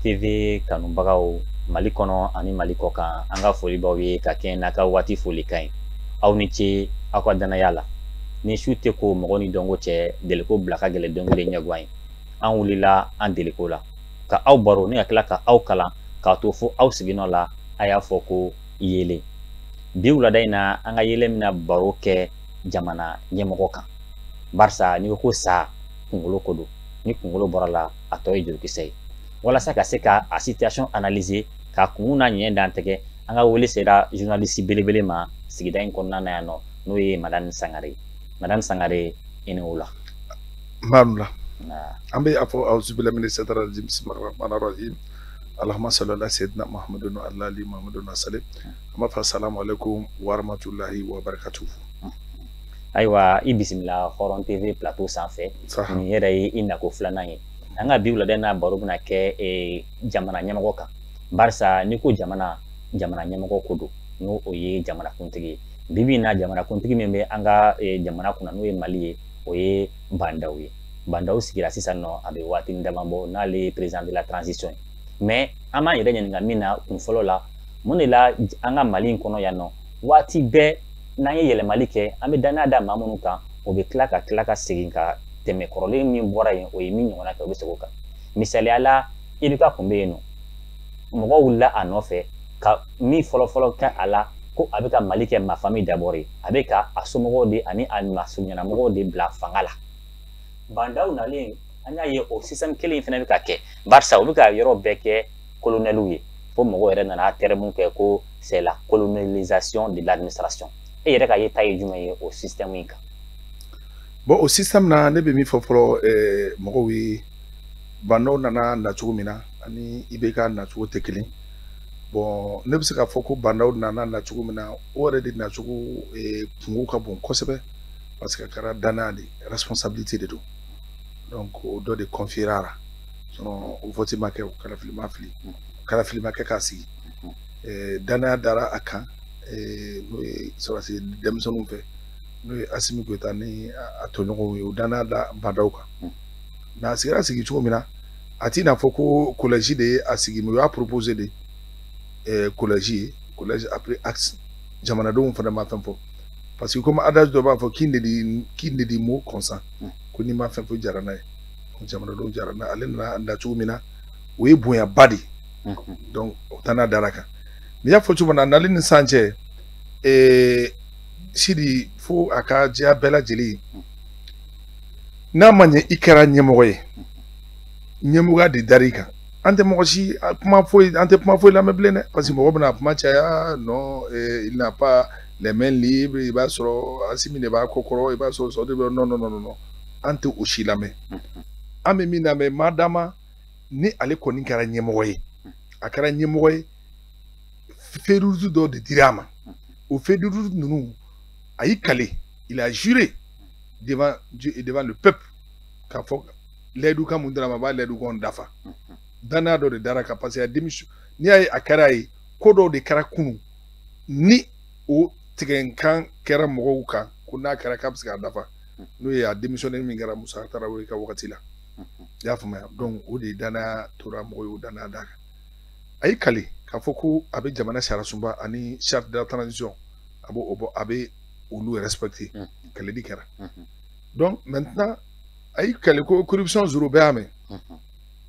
TV kanubagaw Mali kɔnɔ ani Mali kɔ kan an ka foli b'aw ye ka kɛɲɛ n'a ka waati foli kan ye aw ni ce aw ka danaya la ni su tɛ ko mɔgɔ ni dɔnko cɛ deliko bila ka gɛlɛn dɔnko de ɲɛguwan ye an wulila an deliko la ka aw baro ni ka tila ka aw kalan k'a to fo aw siginɔ la a y'a fɔ ko yele bi wulada in na an ka yele mina baro kɛ jamana ɲɛmɔgɔ kan barisa ni ko sa kunkolo ko don ni kunkolo bɔra la a tɔ ye jurukisɛ ye walasa ka se ka a situation analyser ka kun na ɲɛ dan tɛgɛ an ka wele sera journaliste belebele ma sigida in kɔnɔna na yan nɔ n'o ye madame Sangare i ni wula Marula an bɛ a fɔ awzubila min satara bismillahirrahmanirrahim Allahumma salli ala sayyidina Muhammadin wa ala ali Muhammadin wa sallim an b'a fɔ assalamu alaikum wa rahmatullahi wa barakatuh. Ayiwa i bisimila Hɔrɔn TV plateau sanfɛ nin yɛrɛ ye i nako filanan ye an ka bi wulada n'a baro bɛna kɛ jamana ɲɛmɔgɔ kan barisa ni ko jamana ɲɛmɔgɔ ko don n'o o ye jamanakuntigi ye bibi na jamanakuntigi min bɛ an ka jamana kunna n'o ye Mali ye o ye Bandaw ye Bandaw sigira sisan nɔ a bɛ waati dama bɔ n'ale ye président de la transition ye mais an b'an yɛrɛ ɲininka min na kun fɔlɔ la mun de la an ka Mali in kɔnɔ yan nɔ waati bɛɛ n'an ye yɛlɛmali kɛ an bɛ danaya da maa minnu kan o bɛ tila ka segin ka tɛmɛ kɔrɔlen min bɔra yen o ye min ɲɔgɔnna kɛ o bɛ segin o kan misaliya la IBK kun bɛ yen nɔ mɔgɔw wulila a nɔfɛ ka min fɔlɔ kɛ a la ko a bɛ ka Mali kɛ ma famille d'abord ye a bɛ ka a somɔgɔw de ani a masurunyana de bila fanga la Bandaw nalen an y'a ye o système kelen in fana bɛ ka kɛ barisa o bɛ ka yɔrɔ bɛɛ kɛ colonels ye fo mɔgɔw yɛrɛ nana terme kɛ ko c'est la colonisation de l'administration e yɛrɛ ka yeta ye jumɛn ye o système in kan. Bon o système na ne bɛ min fɔ fɔlɔ mɔgɔw ye Bandaw nana nacogo min na ani IBK nacogo tɛ kelen bon ne bɛ se k'a fɔ ko Bandaw nana nacogo min na o yɛrɛ de nacogo kungo ka bon kosɛbɛ parce que a kɛra danaya de responsabilité de don donc o dɔ de confier la sinon o vote ma kɛ o kalafili ma kɛ k'a sigi danaya dara a kan n'o ye sɔrɔsi denmisɛnninw fɛ n'o ye Asimi Goyita ni a tɔɲɔgɔnw ye o danaya da Bandaw kan mais a sigira sigi cogo min na a t'i n'a fɔ ko collège de ye a sigi mais o y'a proposé de collège après axe jamanadenw fana ma fɛn fɔ parce que comme adage dɔ b'a fɔ qui ne dit mot consent ko n'i ma fɛn fɔ jara n'a ye jamanadenw jara n'a ale nana na cogo min na o ye bonyaba de donc o tana dara kan n'i y'a fɔ cogo min na nali ni san cɛ Sidi fo a ka diya bɛɛ lajɛlen n'a ma ɲɛ i kɛra ɲɛmɔgɔ ye ɲɛmɔgɔya de dar'i kan an tɛ mɔgɔ si kuma foyi lamɛn bilen dɛ parce que mɔgɔ bɛna kuma caya non il n'a pas les mains libres i b'a sɔrɔ Asimi de b'a kɔ kɔrɔ i b'a sɔrɔ sɔ de bɛ non an tɛ o si lamɛn an bɛ min lamɛn madama ni ale kɔni kɛra ɲɛmɔgɔ ye a kɛra ɲɛmɔgɔ ye fédération dɔ de dira a ma o fédération ninnu a y'i kale il a juré devant Dieu et devant le peuple k'a fɔ layidu kan mun dira ma a b'a layidu kan dafa danaya dɔ de dara kan parce que a démission n'i y'a ye a kɛra ye ko dɔw de kɛra kunun ni o tigɛnkan kɛra mɔgɔw kan ko n'a kɛra k'a bɛ se k'a dafa n'o ye a démissionnaire min kɛra Musa Tarawele ka wagati la i y'a faamuya donc o de danaya tora mɔgɔw ye o danaya d'a kan a y'i kale k'a fɔ ko a bɛ jamana sariya sunba ani charte de la transition a b'o bɔ a bɛ olu respecter kaledi kɛra donc maintenant a y'i kale ko corruption zoro bɛɛ y'a mɛn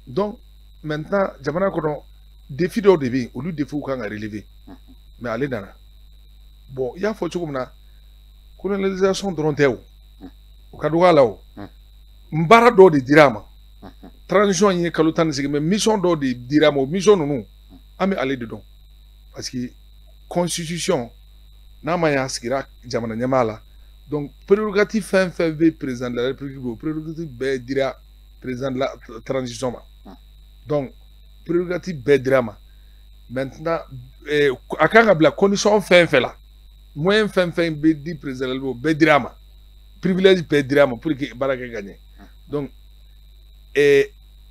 donc maintenant jamana kɔnɔ défi dɔw de bɛ yen olu défiw kan ka relever mais ale nana bon i y'a fɔ cogo min na colonialisation dɔrɔn tɛ o ka dɔgɔ a la o n baara dɔw de dira a ma transition ye kalo 10 sigi mais mission dɔw de dira a ma o mission ninnu an bɛ ale de dɔn parce que constitution n'a ma ɲɛ a sigira jamana ɲɛmaa la donc prérogative fɛn fɛn bɛ président de la république o prérogative bɛɛ dira président de la transition ma donc prérogative bɛɛ dira a ma maintenant a kan ka bila condition fɛn fɛn la moyen fɛn fɛn bɛ di président de la o bɛɛ dira a ma privilège bɛɛ dira a ma pour que baara kɛ ka ɲɛ donc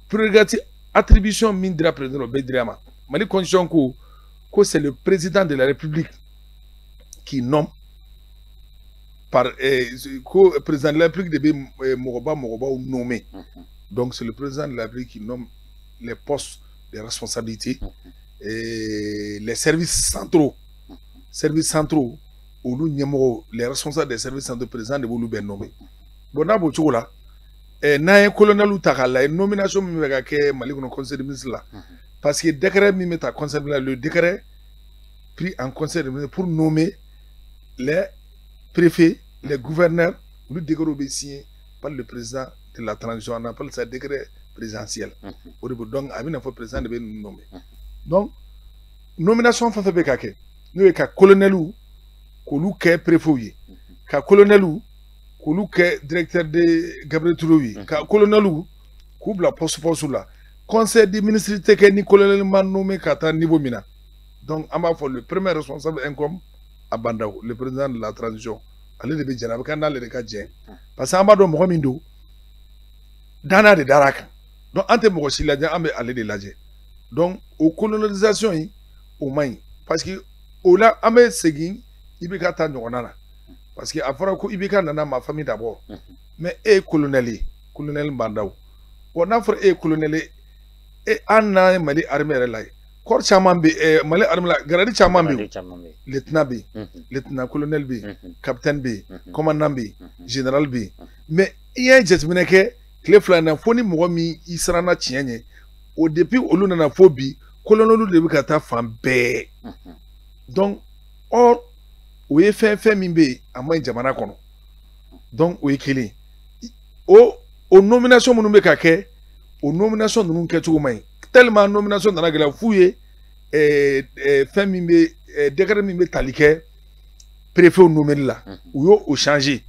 prérogative attribution min dira président o bɛɛ dira a ma Mali constitution ko c'est le président de la république qui nomme par ko président de la république de bɛ mɔgɔbaw nommer donc c'est le président de la république qui nomme les postes les responsabilités, et les services centraux, les responsables des services centraux présidents de Boulou Ben nommé. Bon, n'a pas là. N'a un colonel ou takala, une nomination Mali au conseil de ministre là. Parce que le décret met à conseil de le décret pris en conseil de ministre pour nommer les préfets, les gouverneurs, le décret obéissé par le président de la transition. On appelle ça décret présidentiel. Donc, il faut président de nommer. Donc, nomination fait bekake. Nous avons colonel ou kolou ke préfet, ka colonel ou kolou ke directeur de Gabriel Touroui, ka colonel ou koubla poste là. Conseil des ministres teke ni colonel man nommé kata niveau mina. Donc, on va faire le premier responsable income à Bandao, le président de la transition. Allez de Bidjana, avec un aller de Kadjen. Parce que Amado Mohamed Dana de Daraka. Donc, ante Mokosi la ambe aller de Ladje. Donc, aux colonisation, au moins, parce que au là, ambe Segin, Ibeka ta nyonana. Parce que afara ko Ibeka nana ma famille d'abord. Mais colonel Bandao. On a fait colonel et Anna Mali armée relay. Corps chaman bi Mali armée la garadi chaman bi lieutenant bi lieutenant colonel bi capitaine bi commandant bi général bi mais il y a jetmine ke clé flana foni mo mi israna tienye au depuis olu na phobie colonel de bikata fam be donc or oui fait mimbe amay jamana kono donc oui kili o nomination mo ka ke o nomination nous ke tu mai tellement nomination dans la fouille fait mimbe décret mimbe talike préfet nommé là ou yo au changer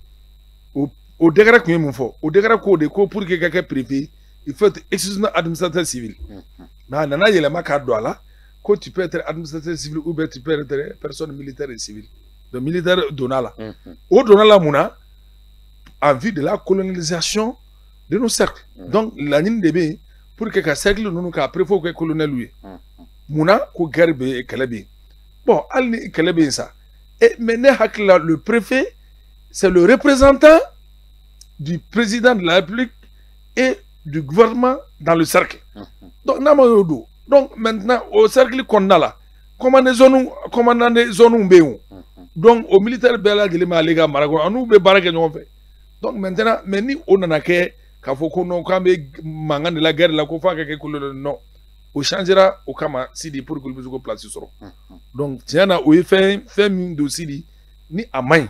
au décret que mon faut au décret ko de ko pour que quelqu'un préfet il faut être exclusivement administrateur civil mais nana yele ma ka do là ko tu peux être administrateur civil ou bien tu peux être personne militaire et civile donc militaire donala au donala mouna en vue de la colonisation de nos cercles donc la ligne de B pour que le cercle nous ka préfet que colonel lui Mouna ko garbe et kalabi. Bon, alni kalabi ça. Et maintenant le préfet c'est le représentant du président de la République et du gouvernement dans le cercle. Donc namayodo. Donc maintenant au cercle qu'on a là, commandant des zones béou. Donc au militaire bela de lima lega marago, on be baraka nous fait. Donc maintenant meni on en a que kafoko no kambe mangan de la guerre la ko fa ke kolon non. Au changera au kama sidi pour que le besoin place sur. Donc tiens na o fait min do sidi ni amay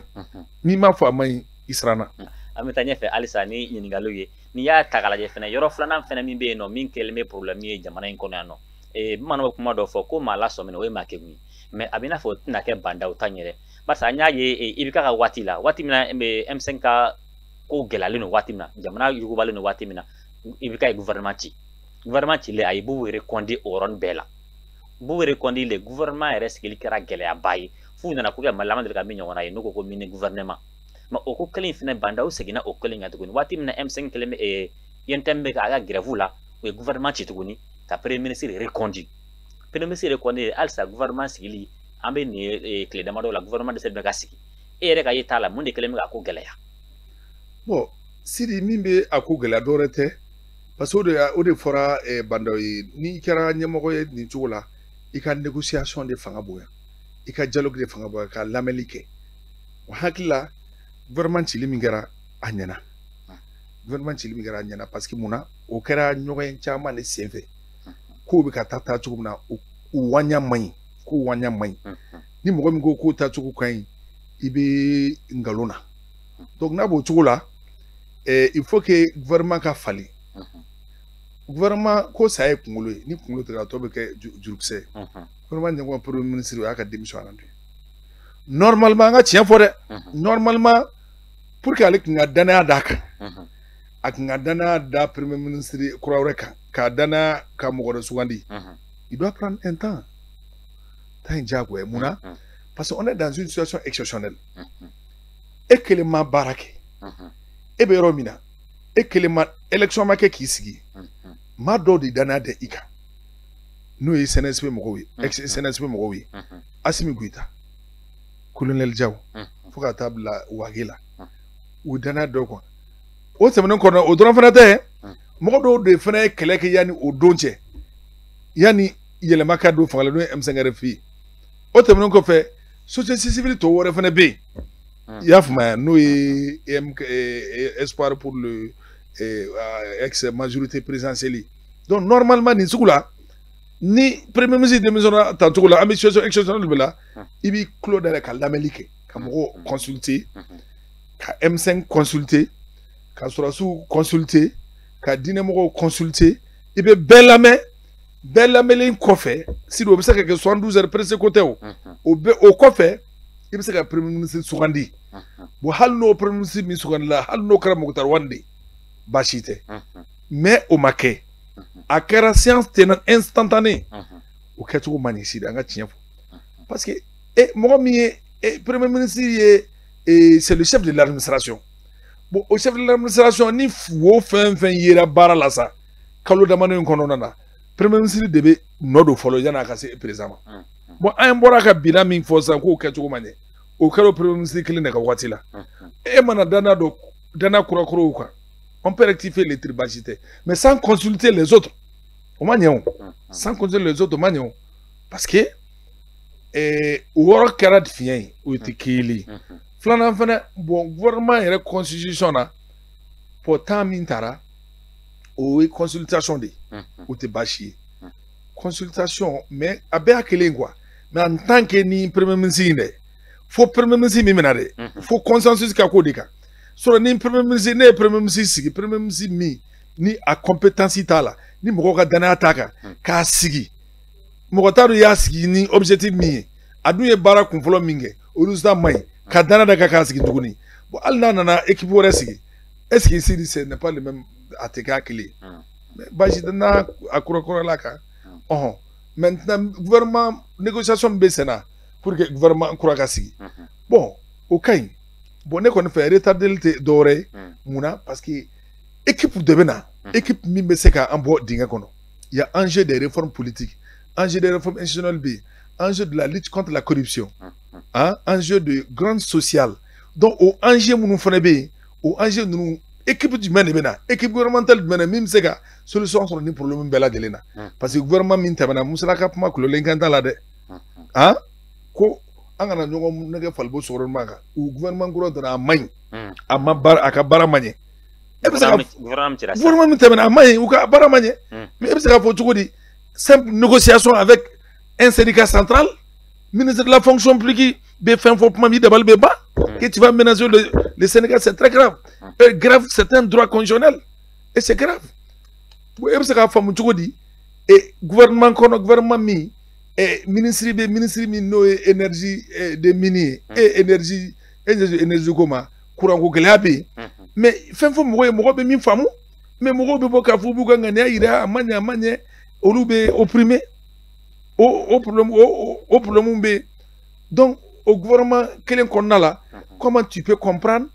ni ma fo amay israna. Ametanye fe alisa ni yinigaloye ni ya takalaje fena yoro flana fena min be no min kelme problème ye jamana in kono no e mano kuma do fo ko mala so men we makemi mais abina fo na ke banda utanyere basa nya ye ibika ka wati mina M5 ka ko gelale no wati mina jamana yugubale no wati mina ibika e gouvernement ci le ay bu wéré kondi oron bela bu wéré kondi le gouvernement reste qu'il kera gele abayi fu nana ko malama de ka minyo na yino ko mini gouvernement ma o ko kelin fina banda o segina o kelin ngatuguni wati mina M5 keleme yentembe ka aga grève la o gouvernement ci tuguni ka premier ministre rekondi alsa gouvernement sigili ambe ni clé damado la gouvernement de cette sigi e reka yitala munde keleme ka ko gele ya bon sidi mimbe akugela dorete parce que au de fora bandoy ni kera nyamoko ni tula i ka négociation de fanga boya i ka dialogue de fanga boya ka lamelike wa hakila gouvernement ci limingara anyana gouvernement ci limingara anyana parce que muna o kera nyogoyen chama ne senfe ko bi ka tata tugumna o wanya mai ni mo mi go ko ta tugu kan ibe ngalona donc na bo tugula il faut que gouvernement ka fali gouvernement ko saye kungolo ni kungolo tera to be ke jurukse gouvernement nyango premier ministre aka démission anandu normalement nga tien fo de normalement pour que avec nga dana daka ak nga dana da premier ministre Kourawreka ka dana ka mogoro sugandi il doit prendre un temps jagwe muna parce qu'on est dans une situation exceptionnelle et que les ma barake et be romina et que les ma élection ma ke kisigi ma do di dana de ika no yi SNSP mogowi ex SNSP mogowi Assimi Goïta colonel Diaw foka tabla wagila u dana do ko o semene ko o don fana te mo do de fana kele ke yani o donche yani yɛlɛma ka don fanga la n'o ye M5 RFI o tɛmɛnen kɔfɛ société civile tɔ wɛrɛ fana bɛ yen i y'a faamuya n'o ye espoir pour le ex majorité présidentielle donc normalement nin sugu la ni premier ministre démissionnaire ta cogo la an bɛ situation exceptionnelle de la i b'i tulo dayɛlɛ ka lamɛnli kɛ ka mɔgɔw consulter ka M5 consulter ka sɔrɔsiw consulter ka diinɛmɔgɔw consulter i bɛ bɛɛ lamɛnlen kɔfɛ si o bɛ se ka kɛ 72 heures presse ko tɛ o bɛ o kɔfɛ i bɛ se ka premier ministre sugandi bon hali n'o premier ministre min sugandila hali n'o kɛra Mukutari Wande baasi tɛ mais o ma kɛ a kɛra séance tenante instantanée o kɛcogo man ɲi Sidi an ka tiɲɛ fɔ parce que mɔgɔ min ye premier ministre ye c'est le chef de l'administration bon o chef de l'administration ni wo fɛn fɛn yera baara la sa kalo damadɔ in kɔnɔna na premier ministre de bɛ nɔ don fɔlɔ yan'a ka se président ma bon an bɔra ka bilan min fɔ sisan k'o kɛcogo man ɲɛ o kɛra o premier ministre kelen de ka waati la e mana danna dɔ danna kurakuraw kan on peut rectifier les tirs baasi tɛ mais sans consulter les autres o ma ɲɛ o sans consulter les autres o ma ɲɛ o parce que o yɔrɔ kɛra fiɲɛ ye o tɛ kelen ye filanan fana bon gouvernement yɛrɛ constitution na pour temps min taara o ye consultation de o tɛ baasi ye consultation mais a bɛɛ y'a kelen quoi mais en tant que ni premier ministre in dɛ fo premier ministre min bɛna dɛ fo consensus ka k'o de kan sɔrɔ ni premier ministre ne ye premier ministre sigi premier ministre min ni a compétence t'a la ni mɔgɔw ka danaya t'a kan k'a sigi mɔgɔ t'a dɔn i y'a sigi ni objectif min ye a dun ye baara kunfɔlɔ min kɛ o résultat man ɲi ka danaya da kan k'a sigi tuguni bon hali n'a nana équipe wɛrɛ sigi est-ce que Sidi ce n'est pas le même a tɛ k'a kelen ye baasi tɛ n'a a kurakurala kan maintenant gouvernement négociation bɛ sen na pour que gouvernement kura ka sigi bon o ka ɲi bon ne kɔni fɛ retardeli tɛ dɔwɛrɛ ye mun na parce que équipe de bɛ na équipe min bɛ se k'an bɔ dingɛ kɔnɔ il y a enjeu des réformes politiques enjeu des réformes institutionnelles bɛ yen enjeu de la lutte contre la corruption enjeu de grande sociale donc o enjeu minnu fana bɛ yen o enjeu ninnu équipe jumɛn de bɛ na équipe gouvernementale jumɛn na min bɛ se ka solution sɔrɔ ni problème bɛɛ lajɛlen na parce que gouvernement min tɛmɛna Musala ka kuma kulolen kan t'a la dɛ ko an kana ɲɔgɔn nɛgɛ falibo sɔrɔma kan o gouvernement kura dɔrɔn a man ɲi a ma baara a ka baara man ɲɛ e bɛ se ka gouvernement min tɛmɛna a man ɲi u ka baara man ɲɛ mais e bɛ se ka fɔ cogo di simple négociation avec un syndicat central ministre de la fonction publique bɛ fɛn fɔ kuma min dabali bɛ ban que tu vas ménager le Sénégal c'est très grave grave c'est un droit constitutionnel et c'est grave e bɛ se ka faamu cogo di gouvernement kɔnɔ gouvernement min ministre min n'o ye énergie des mines ye énergie ko ma courant ko gɛlɛya bɛ yen mais fɛn fɔ mɔgɔ ye mɔgɔ bɛ min faamu mais mɔgɔw bɛ bɔ k'a fɔ b'u ka ŋaniya yira a man ɲɛ olu bɛ opprimer o problème bɛ yen donc au gouvernement kelen kɔnɔna la comment tu peux comprendre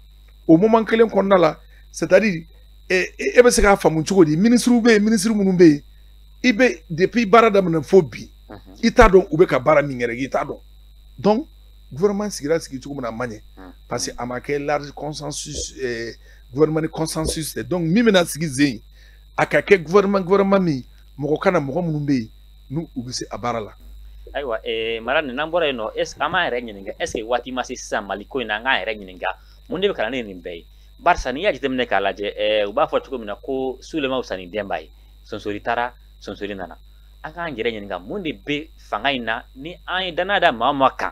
au moment kelen kɔnɔna la c'est-à-dire e bɛ se k'a faamu cogo di ministre bɛ yen ministre minnu bɛ yen i bɛ depuis baara daminɛ fo bi i t'a dɔn u bɛ ka baara min yɛrɛ kɛ i t'a dɔn donc gouvernement sigira sigi cogo min na a man ɲɛ parce que a ma kɛ large consensus gouvernement ni consensus tɛ donc min bɛna sigi sen a ka kɛ gouvernement min mɔgɔ kana mɔgɔ minnu bɛ yen n'u bɛ se a baara la. Ayiwa mara nin n'an bɔra yen nɔ est-ce que an b'an yɛrɛ ɲininka est-ce que waati ma se sisan Mali ko in na an k'an yɛrɛ ɲininka mun de bɛ ka na ni nin bɛɛ ye barisa n'i y'a jateminɛ k'a lajɛ u b'a fɔ cogo min na ko Sulema wusa ni denba ye sonsori taara sonsori nana an k'an yɛrɛ ɲininka mun de bɛ fanga in na ni an ye danaya da maa o maa kan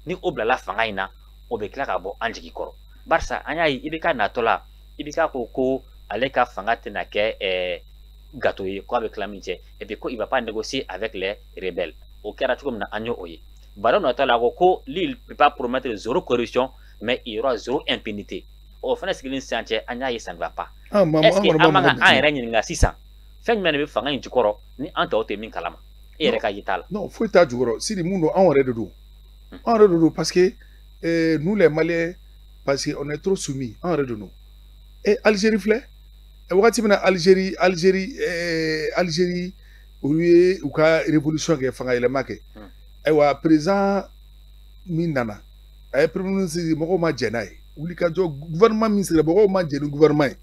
ni o bilala fanga in na o bɛ tila ka bɔ an jigi kɔrɔ barisa an y'a ye IBK natɔ la IBK ko ale ka fanga tɛna kɛ gâteau ye ko a bɛ tila min cɛ et puis ko il va pas négocier avec les rebelles o kɛra cogo min na an y'o ye Barrow natɔ la ko lui il peut pas promettre zéro corruption mais il y aura zéro impunité o fana sigilen sisan cɛ an y'a ye ça ne va pas est-ce que an man ka an yɛrɛ ɲininka sisan fɛn jumɛn de bɛ fanga in jukɔrɔ ni an tɔw tɛ min kalama e yɛrɛ ka yita la. non foyi t'a jukɔrɔ Sidi mun don anw yɛrɛ de don anw yɛrɛ de don parce que nous les Maliens parce que on est trop soumis anw yɛrɛ de don Algérie filɛ wagati min na Algérie olu ye u ka révolution kɛ fanga yɛlɛma kɛ ayiwa président min nana a ye premier ministre mɔgɔw ma jɛn n'a ye wuli ka jɔ gouvernement min sigira mɔgɔw ma jɛn ni gouvernement ye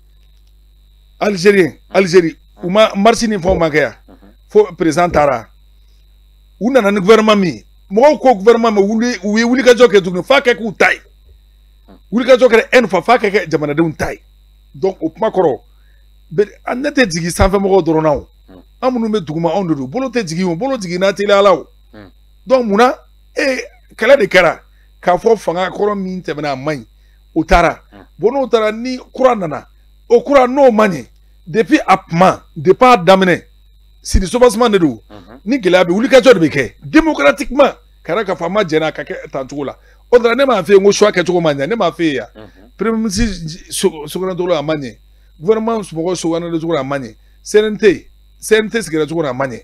Algérie u ma marche ni fɛnw ma kɛ yan fo président taara u nana ni gouvernement min mɔgɔw ko gouvernement ma u ye wulikajɔ kɛ tuguni f'a kɛ k'u ta ye wulikajɔ kɛra une fois f'a kɛ kɛ jamanadenw ta ye donc o kuma kɔrɔ ne tɛ jigin sanfɛmɔgɔw dɔrɔn na o an minnu bɛ duguma anw de don bolo tɛ jigin o bolo jiginna teliyala o donc munna kɛlɛ de kɛra k'a fɔ fanga kɔrɔ min tɛmɛna a man ɲi o taara bon n'o taara ni kura nana o kura n'o man ɲi depuis a kuma depuis a daminɛ Sidi Sobasman de don ni gɛlɛya bɛ wulikajɔ de bɛ kɛ démocratiquement kɛra k'a fɔ a ma jɛnna a ka kɛ tancogo la o de la ne m'a fɔ e ye n ko choix kɛcogo ma ɲɛ ne m'a fɔ e ye yan premier ministre sugandcogo la a ma ɲɛ gouvernement mɔgɔw sugandcogo la a ma ɲɛ CNT sigira cogo la a ma ɲɛ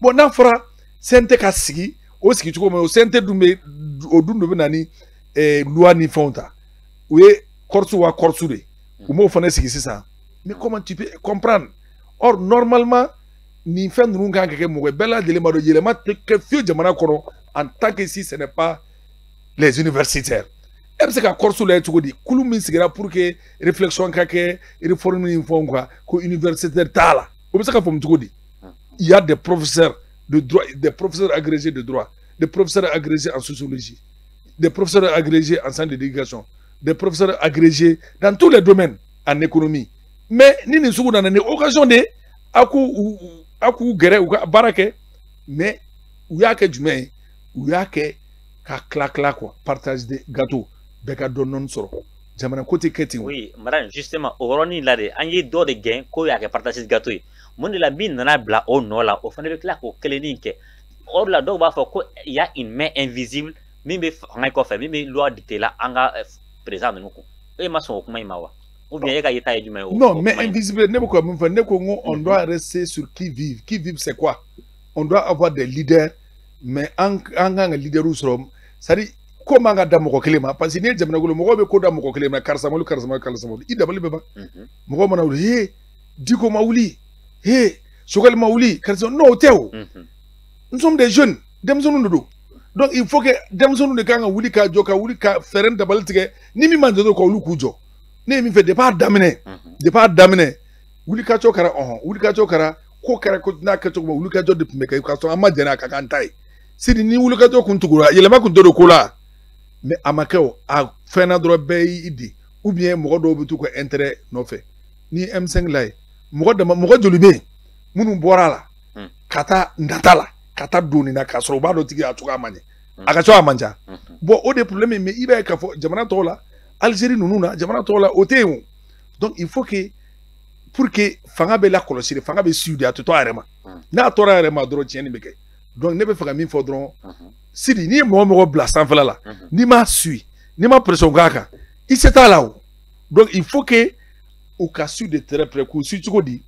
bon n'a fɔra CNT ka sigi o sigi cogo min o CNT dun bɛ o dun de bɛ na ni loi ni fɛnw ta u ye kɔrɔsu wa kɔrɔsu de u m'o fana sigi sisan mais comment tu peux comprendre or normalement nin fɛn ninnu kan ka kɛ mɔgɔ bɛɛ lajɛlen b'a dɔn yɛlɛma tɛ kɛ fiyewu jamana kɔnɔ en tant que si ce n'est pas les universitaires e bɛ se ka kɔrɔsu lajɛ cogo di kulu min sigira pour que réflexion ka kɛ réforme ni fɛnw kan ko universitaire t'a la o bɛ se ka faamu cogo di il y a des professeurs de droit des professeurs agrégés de droit des professeurs agrégés en sociologie des professeurs agrégés en sciences de l'éducation des professeurs agrégés dans tous les domaines en économie mais ni nin sugu nana ni occasion de a k'u gɛrɛ u ka baara kɛ mais u y'a kɛ jumɛn ye u y'a kɛ ka tila quoi partage de gâteau bɛɛ ka dɔɔni sɔrɔ jamana ko tɛ kɛ ten. oui madame justement o yɔrɔnin la de an ye dɔ de gɛn k'o y'a kɛ partage de gâteau ye mun de la min nana bila o nɔ la o fana bɛ tila k'o kelennin kɛ o de la dɔw b'a fɔ ko y a une main invisible min bɛ fanga kɔfɛ min bɛ loi dicter la an ka président ninnu kun e ma sɔn o kuma in ma wa. Ou bien non, mais invisible, on doit rester sur qui vive. Qui vive, c'est quoi? On doit avoir des leaders, mais en leader ou sur c'est-à-dire, comment on a d'amoko kelema? Parce que ni jamana golo mogo be ko d'amoko kelema karsamolu, il d'abali beba. Mogo mana uli, hey, diko mauli, hey, sogal mauli, karsam no teo. Nous sommes des jeunes, dem sonu ndodo. Donc il faut que dem sonu de kanga wuli ka joka wuli ka feren d'abali tige, ni mi manjo ko ulu kujo. Ne mi fait départ daminɛ wulikajɔ kɛra wulikajɔ kɛra ko kɛra ko n'a kɛcogo ma wulikajɔ de tun bɛ kɛ ka sɔrɔ an ma jɛn a ka kan ta ye sidi ni wulikajɔ kun tugura yɛlɛma kun tɛ don ko la mais a ma kɛ o a fɛnna dɔrɔn bɛɛ y'i di ou bien mɔgɔ dɔw bɛ t'u ka intérêt nɔfɛ ni M5 la ye mɔgɔ joli bɛ yen minnu bɔra a la ka taa nata la ka taa don nin na k'a sɔrɔ u b'a dɔn tigi a cogoya man ɲɛ a ka ca a man ca bon o de problème ye mais i b'a ye k'a fɔ jamana tɔw la Algérie nous na jamana tɔw la o tɛ yen o donc il faut que pour que fanga bɛ lakɔlɔsi fanga bɛ suivre a tɛ to a yɛrɛ ma n'a tora a yɛrɛ ma dɔrɔn tiɲɛni bɛ kɛ donc ne bɛ fɛ ka min fɔ dɔrɔn Sidi n'i ye mɔgɔ mɔgɔ bila sanfɛla la n'i m'a suit n'i ma pression k'a kan i se t'a la o donc il faut que u ka suivre de très près k'u suit cogo di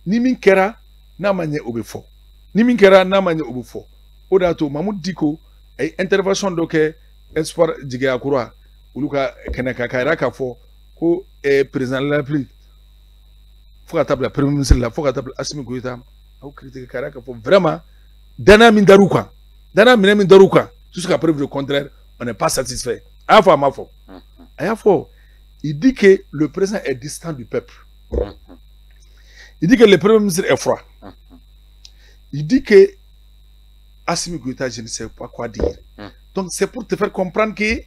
ni min kɛra n'a ma ɲɛ o bɛ fɔ ni min kɛra n'a ma ɲɛ o bɛ fɔ o de y'a to Mamudu Diko a ye intervention dɔ kɛ Espoir Jigiyakura olu ka kɛnɛ kan k'a yira k'a fɔ ko président de la République fo ka taa bila premier ministre la fo ka taa bila Assimi Goïta a y'o critiquer k'a yira k'a fɔ vraiment danaya min dar'u kan danaya minɛ min dar'u kan jusqu'à preuve du contraire on n'est pas satisfait a y'a fɔ a ma fɔ a y'a fɔ il dit que le président est distant du peuple il dit que le premier ministre est froid il dit que Assimi Goïta je ne sais pas quoi dire donc c'est pour te faire comprendre que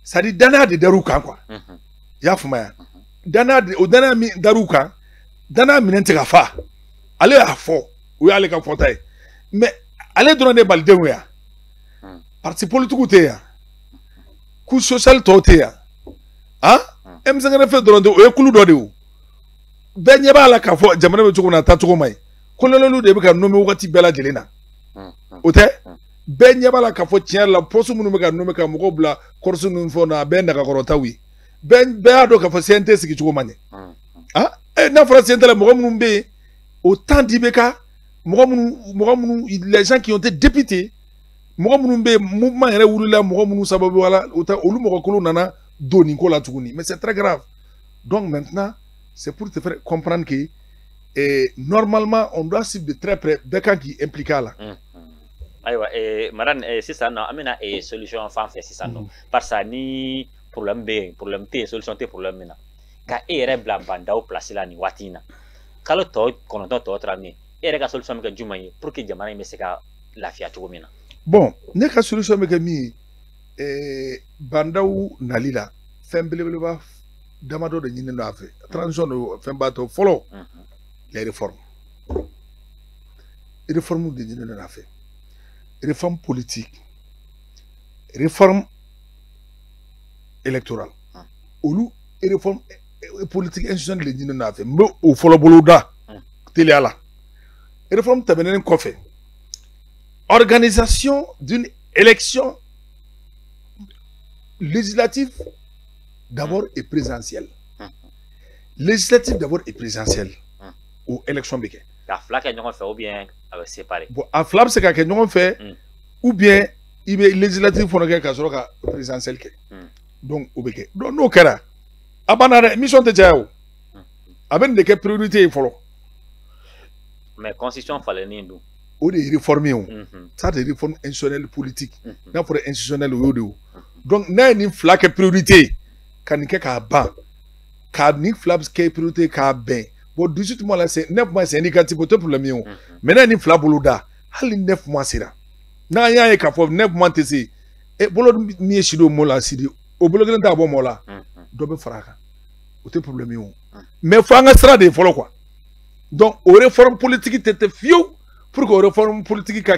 ça dit danaya de dar'u kan quoi i y'a faamuya o danaya min dar'u kan danaya minɛn tɛ ka fa ale y'a fɔ o y'ale ka fɔta ye mais ale dɔrɔn de balidenw yan parti politique tɛ yan coup social tɔw tɛ yan M5 dɔrɔn tɛ o ye kulu dɔ de ye o bɛɛ ɲɛ b'a la k'a fɔ jamana bɛ cogo min na a taacogo man ɲi kolonɛliw de bɛ ka nommé wagati bɛɛ lajɛlen na o tɛ bɛɛ ɲɛ b'a la k'a fɔ tiɲɛ yɛrɛ la poste minnu bɛ ka nommé ka mɔgɔw bila kɔrɔsi ninnu fɛnw na a bɛɛ ye nagakɔrɔtaw ye bɛɛ y'a dɔn k'a fɔ CNT sigi cogo man ɲɛ n'a fɔra CNT la mɔgɔ minnu bɛ yen au temps d'IBK mɔgɔ minnu les gens qui ont été députés mɔgɔ minnu bɛ yen mouvement yɛrɛ wulila mɔgɔ minnu sababu wala olu mɔgɔ kolon nana don nin ko la tuguni mais c'est très grave donc maintenant c'est pour te faire comprendre que normalement on doit suivre de très près bɛɛ kan k'i impliquer a la. Ayiwa madame sisan nɔ an bɛna solution fan fɛ sisan nɔ barisa ni problème bɛ yen problème tɛ yen solution tɛ problème min na ka e yɛrɛ bila bandaw place la nin waati in na kalo tɔ 9 tɔ tora min ere ka solution mi ka juma yi pour que jamana me se ka lafiya cogo min na. Bon ne ka solution mi ka mi bandaw nalila fɛn belebeleba damadɔ de ɲini no a fɛ transition do fɛn b'a to fɔlɔ les réformes réforme de ɲini no a fɛ réforme politique réforme électorale olu réforme politique institutionnelle de ɲini no a fɛ n bɛ o fɔlɔ bolo da teliya la réforme tɛmɛnen kɔfɛ organisation d'une élection législative d'abord et présidentielle. Législative d'abord et présidentielle. Ou élection béké. La flaque est fait ou bien séparé. Bon, la flaque c'est quelque chose fait ou bien il est législative pour que soit la présidentielle. Donc ou béké. Donc nous kera. Abanare mission de Diao. Avec des priorités follow. Mais constitution fallait ni nous. Ou des réformes. Ça des réformes institutionnelles politiques. N'a pour institutionnelles ou donc n'a une flaque priorité. Quand il y a un ban, quand il y a une priorité, bon, 18 mois là, c'est 9 mois, c'est indicatif pour le mieux. Maintenant, il y a une flaque boloda, il y a 9 mois, c'est là. N'a y a un cas 9 mois, c'est et bolo mi chido mola, c'est dit, au bolo de la mola, dobe fraka, au te problème mieux. Mais il faut un extra de follow quoi. Donc, aux réformes politiques, t'étais fiou pour que aux réformes politiques,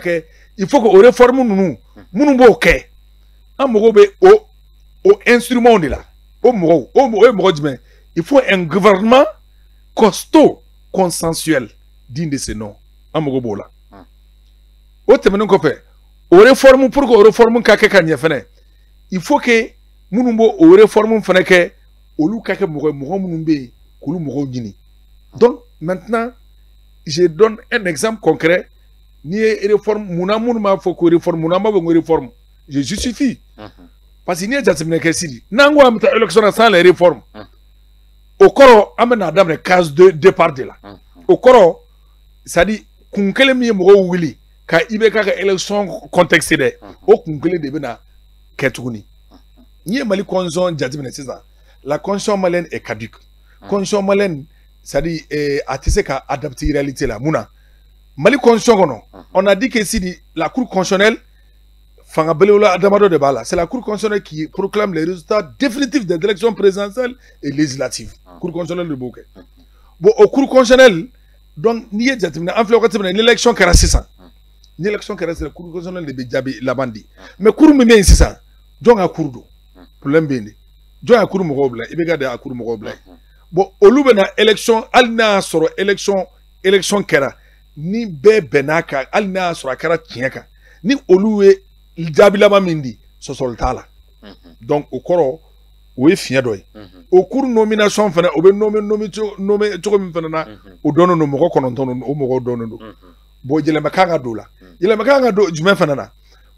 il faut que aux réformes nous ok. Un mogobe au instrument de là. Il faut un gouvernement costaud, consensuel, digne de ce nom. En Mogobola. Au terme qu'on fait, au réforme pour que réforme il faut que nous au réforme que au lieu que donc maintenant, je donne un exemple concret. Ni réforme, mon faut que réforme, je justifie. Parce qu'il n'y a pas de si n'ango amta élection sans les réformes. Au coro amena dame case de départ de là. Au coro ça dit kunkele mi mo wili ka ibe ka élection contexte de au kunkele de bena ketuni. Ni mali constitution jadimene c'est ça. La constitution malienne est caduque. Constitution malienne ça dit atise ka adapter réalité là muna. Mali constitution on a dit que si la cour constitutionnelle c'est la Cour constitutionnelle qui proclame les résultats définitifs des élections présidentielles et législatives. Cour constitutionnelle de Bouquet. Bon, au Cour constitutionnelle, donc, il y a une élection qui est 600. Une élection qui est la Cour constitutionnelle de Bidjabi, la bandi. Mais Cour me met 600. Donc, à Cour d'eau. Problème bien. Donc, à Cour Mogoble. Il y a à Cour Mogoble. Bon, au Loubena, élection, Alna sur élection Kera. Ni Benaka, Alna sur la Kara Tiaka. Ni Oluwe. Il diable mindi so soltala donc au coro oui fien doy au cours nomination fana o be nommé to mi fana o dono no mo ko non ton o mo dono do bo jele makanga do la jele makanga do jume fana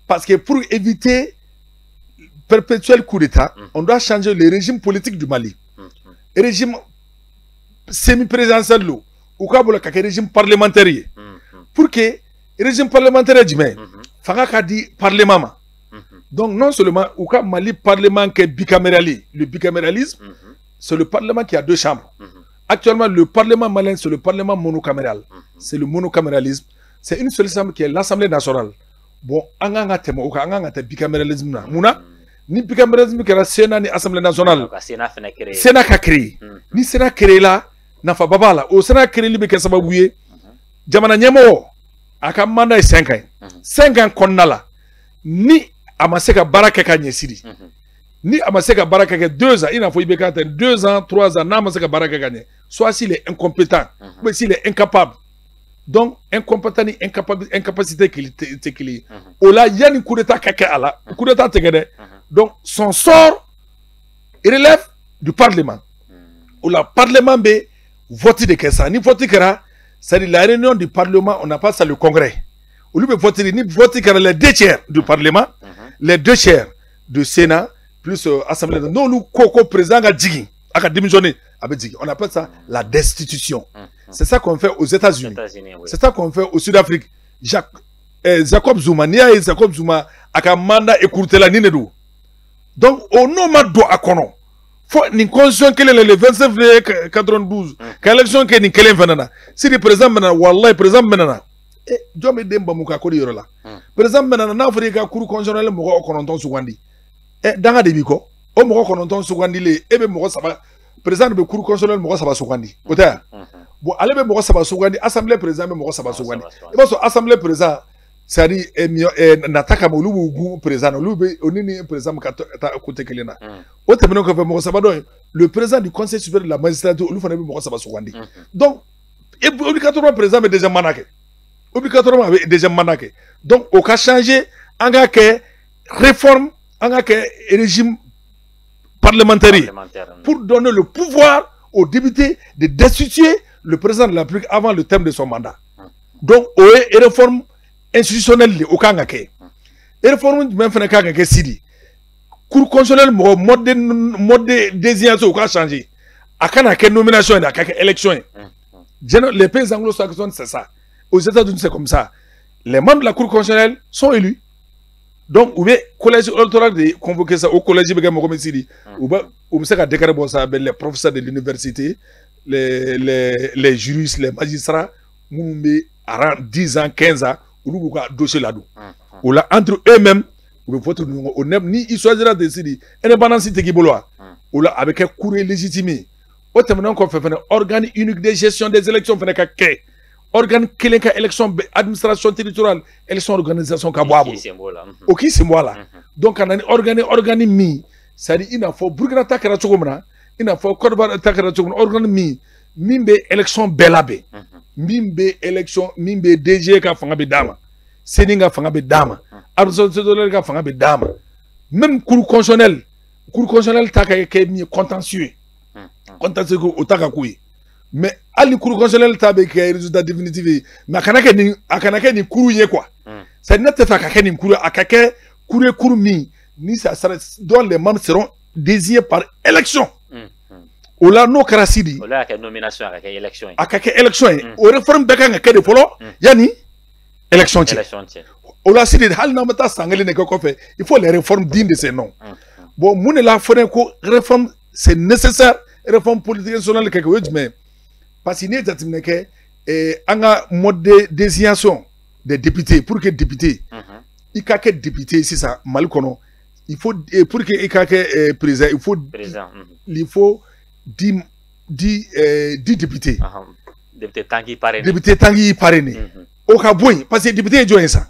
parce que pour éviter perpétuel coup d'état on doit changer le régime politique du Mali régime semi-présidentiel lo ou ka bola ka régime parlementaire pour que régime parlementaire jume Fanga ka dit parlement. Donc non seulement au cas Mali parlement qui est bicaméralisme, le bicaméralisme c'est le parlement qui a deux chambres. Actuellement le parlement malien c'est le parlement monocaméral. C'est le monocaméralisme. C'est une seule chambre qui est l'Assemblée nationale. Bon, anga temo au cas anga bicaméralisme na. Muna ni bicaméralisme qui est la Sénat ni Assemblée nationale. Sénat ka créé. Ni Sénat créé là na fa babala. Au Sénat créé libe ke sababuye. Jamana nyemo aka manda 5 ans. 5 ans konnala ni amaseka baraka ka nyesiri ni amaseka baraka ka 2 ans il en faut ibeka 2 ans 3 ans na amaseka baraka ka nye soit s'il est incompétent ou s'il est incapable donc incompétent ni incapacité qu'il est ola yani coup d'état kaka ala coup d'état tegede donc son sort il relève du parlement ou la parlement be vote de kessa ni vote kera c'est la réunion du parlement on appelle ça le congrès. Au lieu de voter, ni voter car les 2 tiers du parlement, les 2 tiers du Sénat, plus Assemblée. Non, nous, Koko président a dit, a démissionné, on appelle ça la destitution. C'est ça qu'on fait aux États-Unis. C'est ça qu'on fait au Sud-Afrique. Jacob Zuma, Jacob Zuma, a un mandat écourté la Ninedo. Donc, au nom de Akono, faut ni constitution quelle est le 29 février 92 l'élection que ni quelle venana si le président menana wallahi président menana e jome demba muka ko yoro la président menana na afrika cour constitutionnel mo ko kononton sugandi e danga de biko o mo ko kononton sugandi le e be mo ko saba président be cour constitutionnel mo ko saba sugandi ota bon ale be mo ko saba sugandi assemblée président be mo ko saba sugandi e ba so assemblée président c'est-à-dire nataka mo lubu gu président lubu onini président ka ta côté kelena o temeno ko mo saba do le président du conseil supérieur de la magistrature lu fana be mo saba sugandi donc obligatoirement président be déjà manake obligatoirement déjà manake donc au cas changer anga que réforme anga que régime parlementaire pour donner le pouvoir aux députés de destituer le président de la République avant le terme de son mandat donc au réforme institutionnel au kanga ke réforme même fena kanga ke sidi cour constitutionnel mode de désignation au cas changer akana ke nomination da ka élection les pays anglo-saxons c'est ça aux États-Unis c'est comme ça les membres de la cour constitutionnelle sont élus donc ou bien collège électoral de convoquer ça au collège be mo comme sidi ou ça ka déclarer bon ça les professeurs de l'université les juristes les magistrats mumbe à 10 ans 15 ans ou dossier là-dedans. Ou là, entre eux-mêmes, ou ni ils choisiront de décider. Indépendance qui boloa. Ou là, avec un courrier légitimé. Au terme qu'on fait un organe unique de gestion des élections, fait un organe qui est élection, administration territoriale, élection, organisation, kabouabou. Ok, c'est moi là. Donc, on a un organe mi. C'est-à-dire, il faut Burkina Takara Tchoumra, il faut Korba Takara Tchoumra, organe mi. Mimbe élection belabe. Mimbe élection mimbe DG ka fanga be dama Seninga fanga be dama Absolument ka fanga be dama même cour constitutionnel ta ka mi contentieux au taka kuyi mais ali cour constitutionnel ta be ka résultat définitif mais akanaka ni cour ye quoi ça n'a pas ka ni cour akaka cour mi ni ça dont les membres seront désignés par élection. O la no karasidi o la ka nomination aka élection aka élection o réforme beka nga kede polo yani élection o la sidi hal na mata sangale ne ko fait il faut les réformes dignes de ces noms bon mun la fone ko réforme c'est nécessaire réforme politique nationale que ko mais parce qu'il est attimé que anga mode de désignation des députés pour que député il ka que député c'est ça mal kono il faut pour que il ka que président il faut 10 députés. Député Tanguy parrainé. Au cas où, parce que député est joint ça.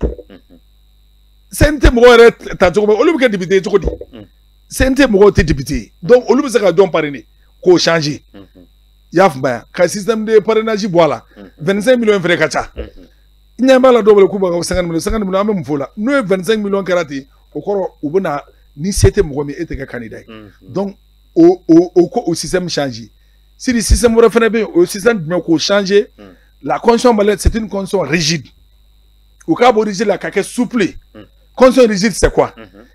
C'est un thème où on est député. C'est un thème où on est député. Donc, on est donc parrainé. Qu'on change. Yafma, quand système de parrainage, voilà. 25 millions de frais kacha. Il n'y a pas la double coupe à 50 millions, même fola. Nous, 25 millions de karaté. Au corps, où on a ni 7 mois, mais était candidat. Donc, au système changé. Si le système au système changé, la constitution c'est une constitution rigide. Au cas où rigide, la caca souple. Constitution rigide, c'est quoi?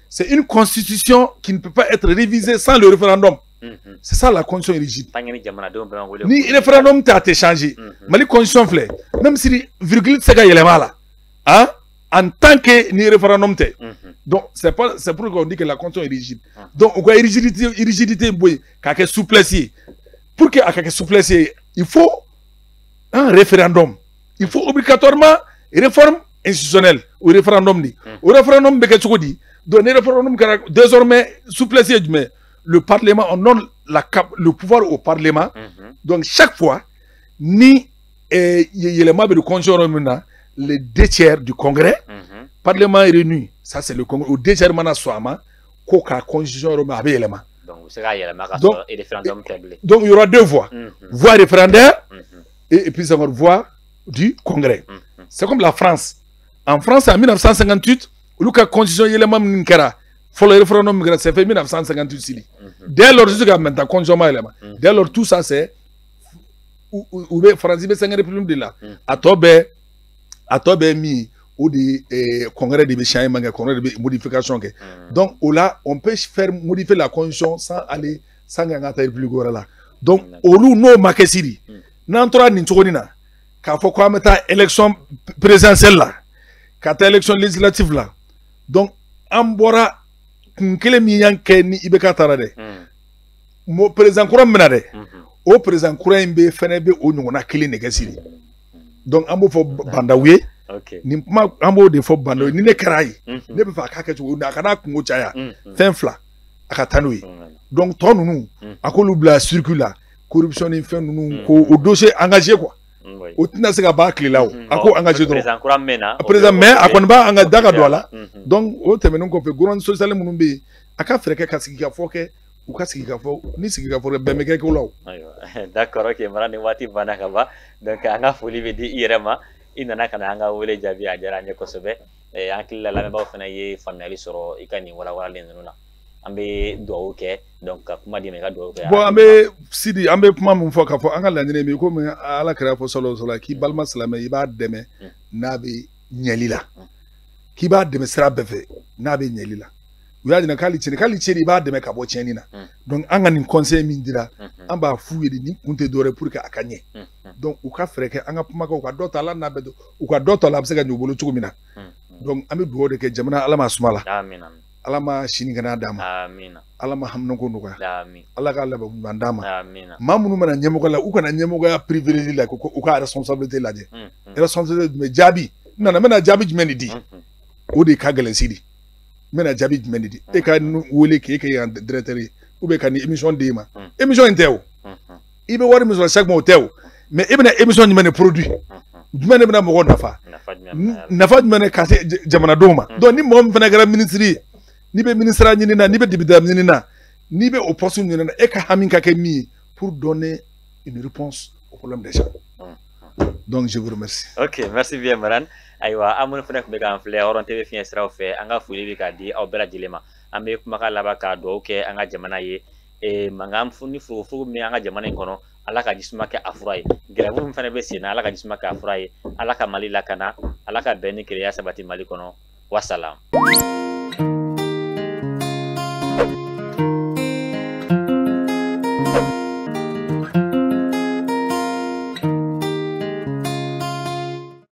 C'est une constitution qui ne peut pas être révisée sans le référendum. C'est ça la constitution rigide. Ni référendum t'a été changé. Mais la constitution fleur, même si virgule c'est qu'il y a là, hein? En tant que ni référendum t'es. Donc c'est pour qu'on dit que la constitution est rigide. Donc on a rigidité quelque souplesse. Pour qu'il y ait quelque souplesse, il faut un référendum. Il faut obligatoirement réforme institutionnelle ou référendum ni. Au référendum dit donc référendum désormais souplesse mais le parlement on donne le pouvoir au parlement. Donc chaque fois ni il y a les membres de constitution les 2 tiers du congrès parlement est réuni. Ça, c'est le Congrès. Au deuxième soama, la constitution avec l'élément. Donc, il y aura 2 voix. Voix référendaire et puis encore voix du Congrès. C'est comme la France. En France, en 1958, la constitution est l'élément Ninkara. Le référendum, c'est fait en 1958. Dès lors, jusqu'à maintenant, constitution est l'élément. Dès lors, tout ça, c'est. Où France, c'est une république de là. À Tobe, mi. Ou des congrès de changements, congrès de modification. Donc, on peut faire modifier la constitution sans aller sans gagner plus gros là. Donc, au lieu no makesiri, n'entra ni tchokonina, quand faut quoi mettre élection présidentielle là, quand élection législative là. Donc, ambora kunkele miyan ke ni ibeka tarade. mo président kura mina dɛ o président kura in be fɛnɛ be o ɲɔgɔnna kelen nɛgɛ siri donc an b'o fɔ bandaw ye nin kuma an b'o de fɔ bandaw ye ni ne kɛra ye ne bɛ fɛ a k'a kɛ cogo a kana kungo caya fɛn fila a ka taa n'o ye donc tɔ ninnu a k'olu bila circuit la corruption ni fɛn ninnu ko o dossier engagé quoi o tɛna se ka ban tile la o a ko engagé dɔrɔn président mais a kɔni b'a engagé da ka don a la donc o tɛmɛnen kɔfɛ gouvernement social minnu bɛ yen a ka fɛɛrɛ kɛ ka sigi ka fɔ kɛ u ka sigi ka fɔ ni sigi ka fɔ bɛn bɛ kɛ ko la o. d'accord ok mara ni waati banna ka ban donc an ka foli bɛ di i yɛrɛ ma i nana ka na an ka wele jaabi a diyara an ye kosɛbɛ an hakili la lamɛnbaaw fana ye faamuyali sɔrɔ i ka nin walawalalen ninnu na an bɛ dugawu kɛ donc ka kuma di ma i ka dugawu kɛ. bon an bɛ Sidi an bɛ kuma min fɔ k'a fɔ an ka laɲini min komi ala kɛra fɔ sɔlɔ k'i balima silamɛ i b'a dɛmɛ n'a bɛ ɲɛli la k'i b'a dɛmɛ sira bɛɛ fɛ n'a bɛ ɲɛli la u y'a jira k'ale cɛnni i b'a dɛmɛ ka bɔ cɛnni na donc an ka nin conseil min dira an b'a f'u ye de nin kun tɛ dɔwɛrɛ pour que a ka ɲɛ donc u ka fɛɛrɛ kɛ an ka kumakan u ka dɔ ta ala n'a bɛ u ka dɔ ta la a bɛ se ka ɲɛ u bolo cogo min na donc an bɛ dugawu de kɛ jamana ala ma suma la ala ma sini kɛnɛya d'a ma ala ma haminako nɔgɔya ala k'a laban ɲuman d'a ma maa minnu mana ɲɛmɔgɔ la u kana ɲɛmɔgɔya privilégié la u ka responsabilité lajɛ responsabilité jumɛn jaabi n bɛna jaabi jumɛn de di o de ka gɛlɛn Sidi n bɛna jaabi jumɛn de di e ka wele k'e kɛ yan directeur ye ou bien ka ni émission d'e ma émission in tɛ o i bɛ wari min sɔrɔ chaque mois o tɛ o mais e bɛna émission jumɛn de produit jumɛn de bɛna mɔgɔw nafa jumɛn de ka se jamanadenw ma donc ni mɔgɔ min fana kɛra ministre ye n'i bɛ ministre ɲini na n'i bɛ député ɲini na n'i bɛ o poste ɲini na e ka hami ka kɛ min ye pour donner une réponse au problème des gens donc je vous remercie. ok merci bien Maran ayiwa an minnu fana tun bɛ k'an filɛ Hɔrɔn TV fiɲɛ siraw fɛ an ka foli bɛ k'a di aw bɛɛ lajɛlen ma an bɛ kumakan laban ka dugawu kɛ an ka jamana ye mankan ni furugufurugu min an ka jamana in kɔnɔ ala ka jisuma kɛ a fura ye gɛlɛya min fana bɛ sen na ala ka jisuma kɛ a fura ye ala ka Mali lakana ala ka bɛn ni kelenya sabati Mali kɔnɔ wasalam.